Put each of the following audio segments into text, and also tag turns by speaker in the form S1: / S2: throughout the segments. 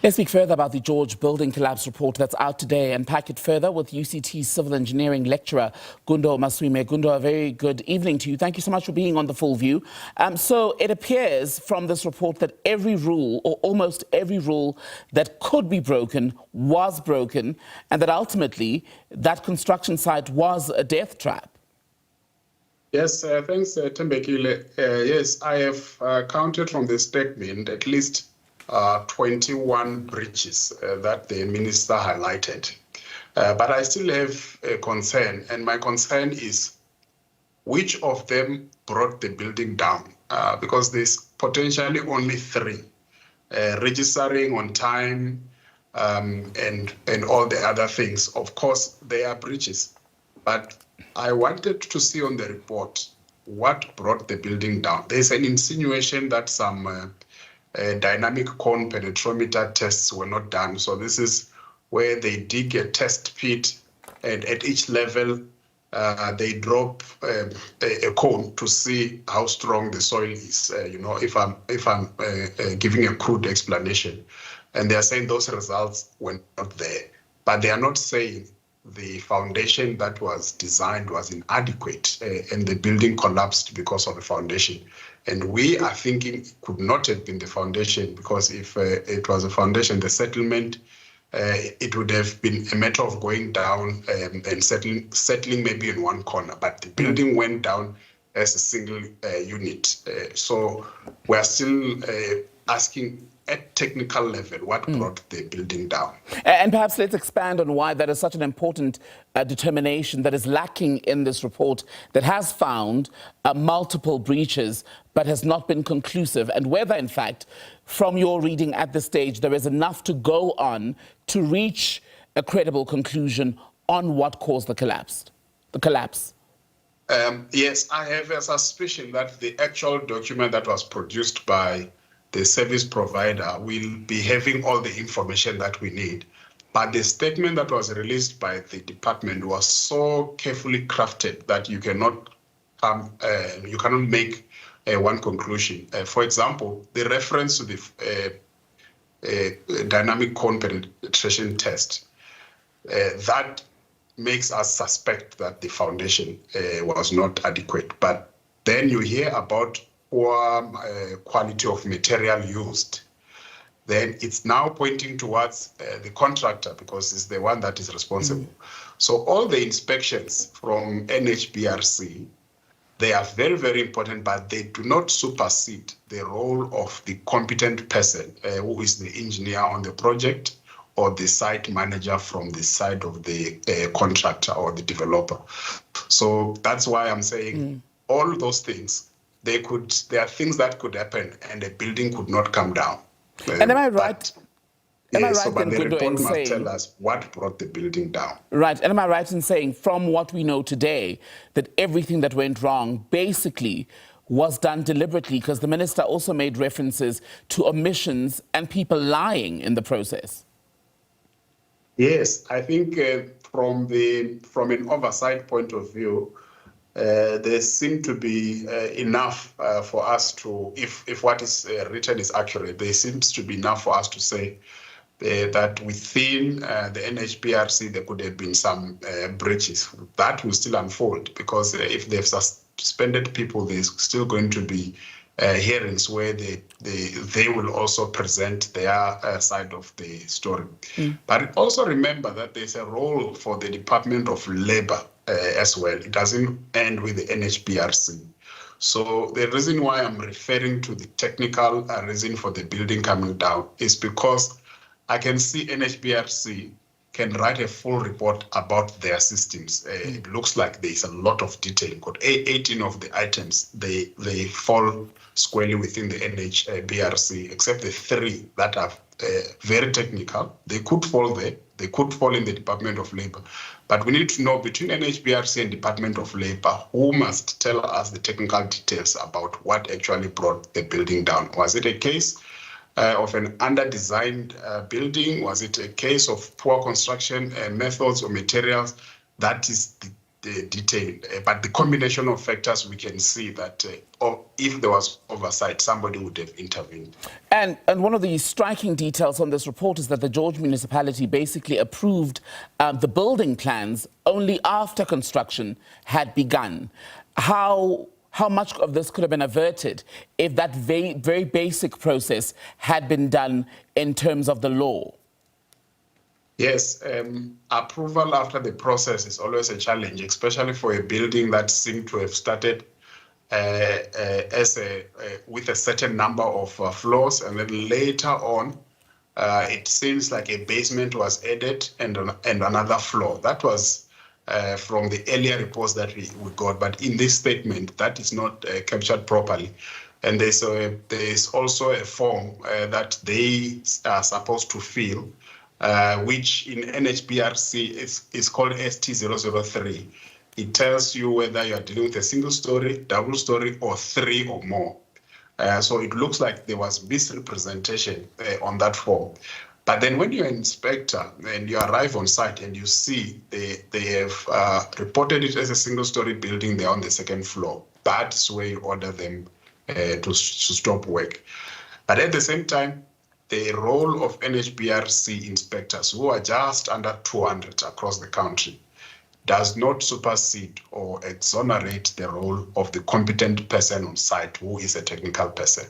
S1: Let's speak further about the George building collapse report that's out today and pack it further with UCT Civil Engineering Lecturer Gundo Maswime. Gundo, a very good evening to you. Thank you so much for being on The Full View. So it appears from this report that every rule, or almost every rule that could be broken, was broken, and that ultimately that construction site was a death trap.
S2: Yes, thanks, Thembi. Yes, I have counted from the statement at least 21 breaches that the minister highlighted. But I still have a concern, and my concern is which of them brought the building down? Because there's potentially only 3, registering on time and all the other things. Of course, they are breaches, but I wanted to see on the report what brought the building down. There's an insinuation that some dynamic cone penetrometer tests were not done. So this is where they dig a test pit, and at each level they drop a cone to see how strong the soil is. If I'm giving a crude explanation, and they are saying those results were not there, but they are not saying the foundation that was designed was inadequate and the building collapsed because of the foundation. And we are thinking it could not have been the foundation, because if it was a foundation, the settlement, it would have been a matter of going down and settling maybe in one corner. But the building went down as a single unit. So we're still asking at technical level what brought the building down.
S1: And perhaps let's expand on why that is such an important determination that is lacking in this report that has found multiple breaches but has not been conclusive, and whether, in fact, from your reading at this stage, there is enough to go on to reach a credible conclusion on what caused the collapse.
S2: Yes, I have a suspicion that the actual document that was produced by the service provider will be having all the information that we need. But the statement that was released by the department was so carefully crafted that you cannot make one conclusion. For example, the reference to the dynamic cone penetration test, that makes us suspect that the foundation was not adequate. But then you hear about poor quality of material used, then it's now pointing towards the contractor, because it's the one that is responsible. So all the inspections from NHRBC, they are very, very important, but they do not supersede the role of the competent person who is the engineer on the project or the site manager from the side of the contractor or the developer. So that's why I'm saying all those things, there are things that could happen and a building could not come down.
S1: And am I right?
S2: But the report must tell us what brought the building down.
S1: Right. And am I right in saying, from what we know today, that everything that went wrong basically was done deliberately, because the minister also made references to omissions and people lying in the process?
S2: Yes, I think from an oversight point of view, there seem to be enough for us to, if what is written is accurate, there seems to be enough for us to say that within the NHRBC there could have been some breaches. That will still unfold, because if they've suspended people, there's still going to be hearings where they will also present their side of the story. But also remember that there's a role for the Department of Labor as well. It doesn't end with the NHRBC. So the reason why I'm referring to the technical reason for the building coming down is because I can see NHRBC can write a full report about their systems. It looks like there's a lot of detail. 18 of the items, they fall squarely within the NHRBC, except the 3 that are very technical. They could fall there. They could fall in the Department of Labor. But we need to know, between NHRBC and Department of Labor, who must tell us the technical details about what actually brought the building down. Was it a case of an under-designed building? Was it a case of poor construction methods or materials? That is detail, but the combination of factors, we can see that if there was oversight, somebody would have intervened.
S1: And one of the striking details on this report is that the George municipality basically approved the building plans only after construction had begun. How much of this could have been averted if that very basic process had been done in terms of the law?
S2: Yes, approval after the process is always a challenge, especially for a building that seemed to have started with a certain number of floors, and then later on, it seems like a basement was added and another floor. That was from the earlier reports that we got, but in this statement, that is not captured properly. And there's also a form that they are supposed to fill, which in NHRBC is called ST003. It tells you whether you are dealing with a single story, double story, or 3 or more. So it looks like there was misrepresentation on that form. But then when you're an inspector and you arrive on site and you see they have reported it as a single story building, they're on the 2nd floor. That's where you order them to stop work. But at the same time, the role of NHRBC inspectors, who are just under 200 across the country, does not supersede or exonerate the role of the competent person on site, who is a technical person.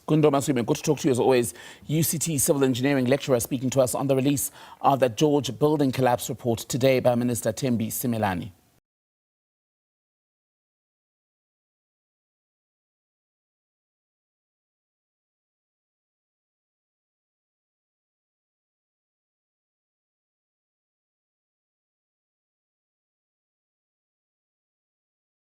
S1: Gundo Maswime, good to talk to you as always. UCT Civil Engineering Lecturer speaking to us on the release of the George building collapse report today by Minister Thembi Simelane.